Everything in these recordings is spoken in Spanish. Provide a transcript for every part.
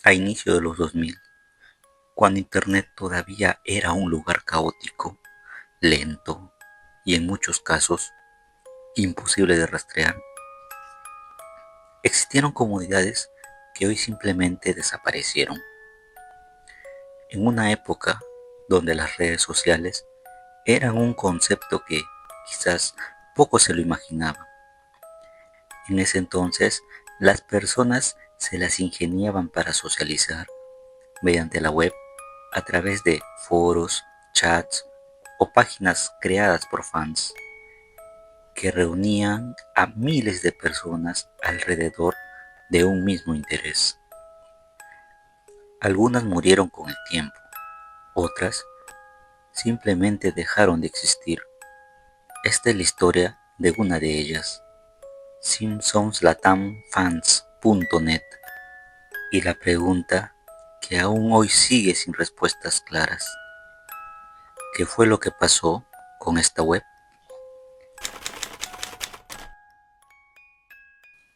a inicio de los 2000, cuando Internet todavía era un lugar caótico, lento y en muchos casos imposible de rastrear, existieron comunidades que hoy simplemente desaparecieron. En una época donde las redes sociales eran un concepto que quizás pocos se lo imaginaban. En ese entonces, las personas se las ingeniaban para socializar mediante la web a través de foros, chats o páginas creadas por fans que reunían a miles de personas alrededor de un mismo interés. Algunas murieron con el tiempo, otras simplemente dejaron de existir. Esta es la historia de una de ellas, simpsonslatamfans.net, y la pregunta que aún hoy sigue sin respuestas claras: ¿qué fue lo que pasó con esta web?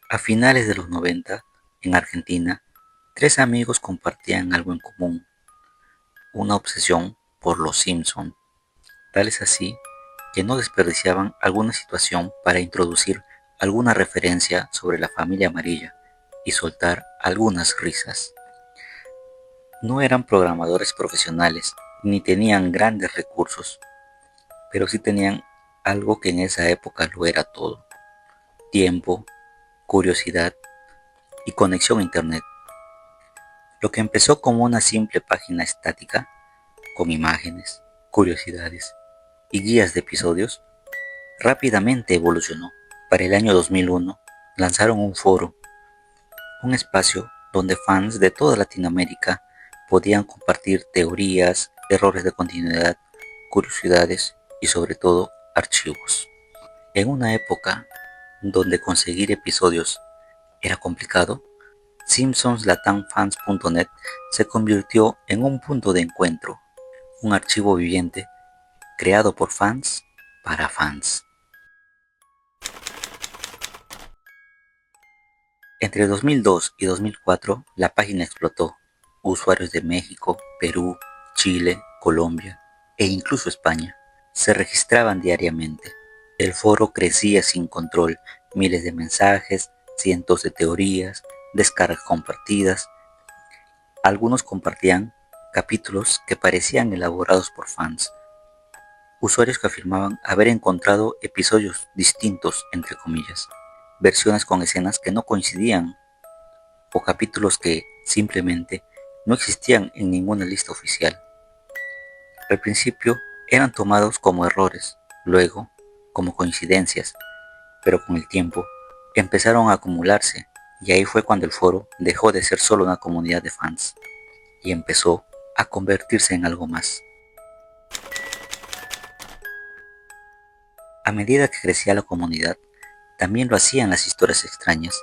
A finales de los 90, en Argentina, tres amigos compartían algo en común: una obsesión por los Simpson. Tal es así que no desperdiciaban alguna situación para introducir alguna referencia sobre la familia amarilla y soltar algunas risas. No eran programadores profesionales ni tenían grandes recursos, pero sí tenían algo que en esa época lo era todo: tiempo, curiosidad y conexión a internet. Lo que empezó como una simple página estática, con imágenes, curiosidades y guías de episodios, rápidamente evolucionó. Para el año 2001 lanzaron un foro, un espacio donde fans de toda Latinoamérica podían compartir teorías, errores de continuidad, curiosidades y sobre todo archivos. En una época donde conseguir episodios era complicado, simpsonslatamfans.net se convirtió en un punto de encuentro, un archivo viviente creado por fans para fans. Entre 2002 y 2004 la página explotó. Usuarios de México, Perú, Chile, Colombia e incluso España se registraban diariamente. El foro crecía sin control: miles de mensajes, cientos de teorías, descargas compartidas. Algunos compartían capítulos que parecían elaborados por fans, usuarios que afirmaban haber encontrado episodios distintos, entre comillas, versiones con escenas que no coincidían o capítulos que simplemente no existían en ninguna lista oficial. Al principio eran tomados como errores, luego como coincidencias, pero con el tiempo empezaron a acumularse, y ahí fue cuando el foro dejó de ser solo una comunidad de fans y empezó a convertirse en algo más. A medida que crecía la comunidad, también lo hacían las historias extrañas.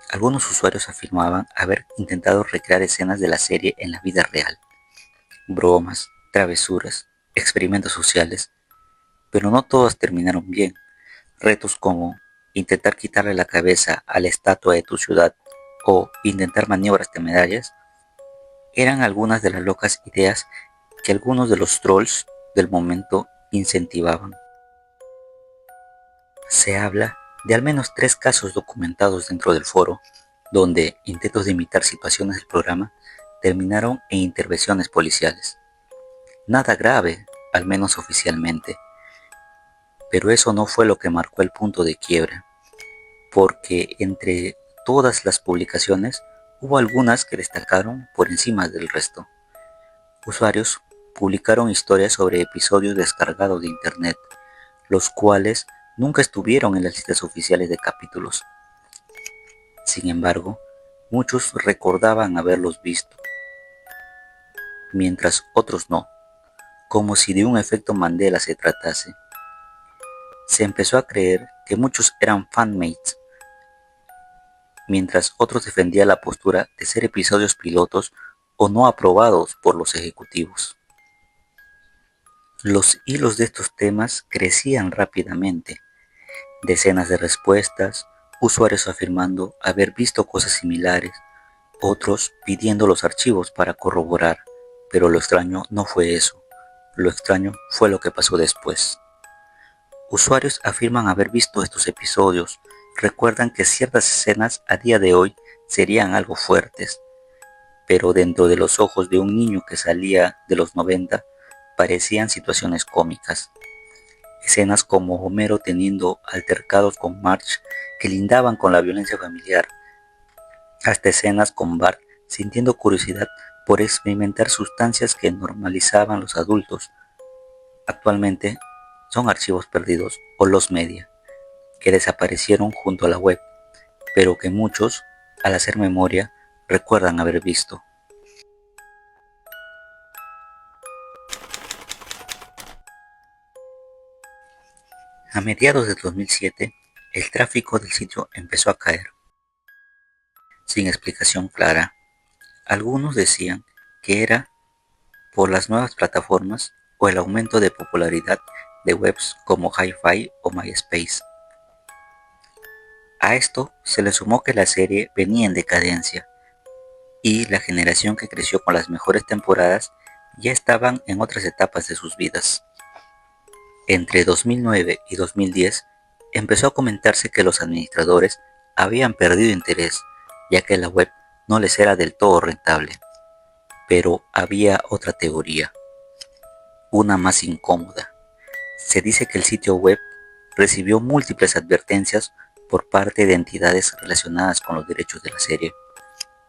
Algunos usuarios afirmaban haber intentado recrear escenas de la serie en la vida real, bromas, travesuras, experimentos sociales, pero no todas terminaron bien. Retos como intentar quitarle la cabeza a la estatua de tu ciudad o intentar maniobras temerarias eran algunas de las locas ideas que algunos de los trolls del momento incentivaban. Se habla de al menos 3 casos documentados dentro del foro, donde intentos de imitar situaciones del programa terminaron en intervenciones policiales. Nada grave, al menos oficialmente, pero eso no fue lo que marcó el punto de quiebra, porque entre todas las publicaciones hubo algunas que destacaron por encima del resto. Usuarios publicaron historias sobre episodios descargados de internet, los cuales nunca estuvieron en las listas oficiales de capítulos. Sin embargo, muchos recordaban haberlos visto, mientras otros no, como si de un efecto Mandela se tratase. Se empezó a creer que muchos eran fanmates, mientras otros defendían la postura de ser episodios pilotos o no aprobados por los ejecutivos. Los hilos de estos temas crecían rápidamente: decenas de respuestas, usuarios afirmando haber visto cosas similares, otros pidiendo los archivos para corroborar, pero lo extraño no fue eso. Lo extraño fue lo que pasó después. Usuarios afirman haber visto estos episodios, recuerdan que ciertas escenas a día de hoy serían algo fuertes, pero dentro de los ojos de un niño que salía de los 90 parecían situaciones cómicas. Escenas como Homero teniendo altercados con Marge que lindaban con la violencia familiar, hasta escenas con Bart sintiendo curiosidad por experimentar sustancias que normalizaban los adultos. Actualmente son archivos perdidos o los media, que desaparecieron junto a la web, pero que muchos, al hacer memoria, recuerdan haber visto. A mediados de 2007, el tráfico del sitio empezó a caer, sin explicación clara. Algunos decían que era por las nuevas plataformas o el aumento de popularidad de webs como Hi-Fi o MySpace. A esto se le sumó que la serie venía en decadencia y la generación que creció con las mejores temporadas ya estaban en otras etapas de sus vidas. Entre 2009 y 2010 empezó a comentarse que los administradores habían perdido interés, ya que la web no les era del todo rentable. Pero había otra teoría, una más incómoda. Se dice que el sitio web recibió múltiples advertencias por parte de entidades relacionadas con los derechos de la serie.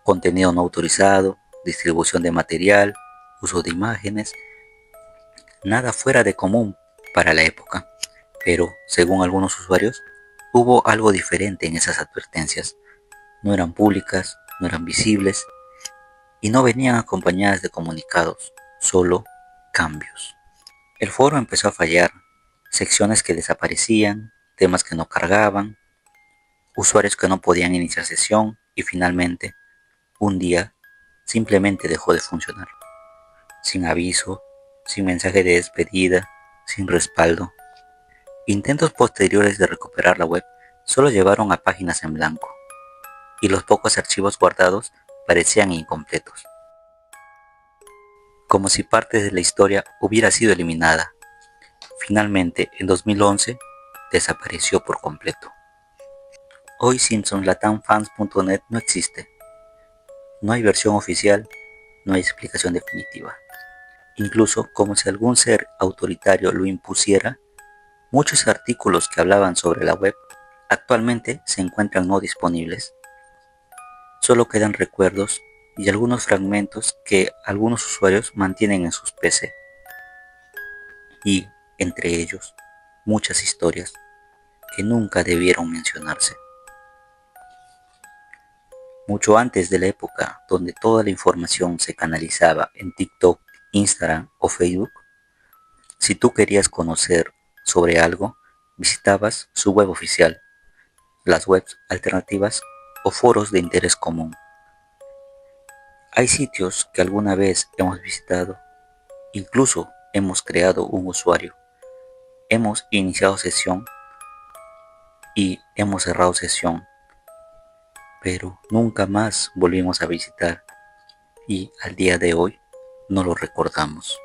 Contenido no autorizado, distribución de material, uso de imágenes, nada fuera de común para la época. Pero, según algunos usuarios, hubo algo diferente en esas advertencias. No eran públicas, no eran visibles y no venían acompañadas de comunicados, solo cambios. El foro empezó a fallar, secciones que desaparecían, temas que no cargaban, usuarios que no podían iniciar sesión y finalmente, un día, simplemente dejó de funcionar. Sin aviso, sin mensaje de despedida, sin respaldo. Intentos posteriores de recuperar la web solo llevaron a páginas en blanco, y los pocos archivos guardados parecían incompletos, como si parte de la historia hubiera sido eliminada. Finalmente, en 2011, desapareció por completo. Hoy simpsonlatamfans.net no existe. No hay versión oficial, no hay explicación definitiva. Incluso, como si algún ser autoritario lo impusiera, muchos artículos que hablaban sobre la web actualmente se encuentran no disponibles. Solo quedan recuerdos y algunos fragmentos que algunos usuarios mantienen en sus PC. Y, entre ellos, muchas historias que nunca debieron mencionarse. Mucho antes de la época donde toda la información se canalizaba en TikTok, Instagram o Facebook, si tú querías conocer sobre algo, visitabas su web oficial, las webs alternativas o foros de interés común. Hay sitios que alguna vez hemos visitado, incluso hemos creado un usuario, hemos iniciado sesión y hemos cerrado sesión, pero nunca más volvimos a visitar y al día de hoy no lo recordamos.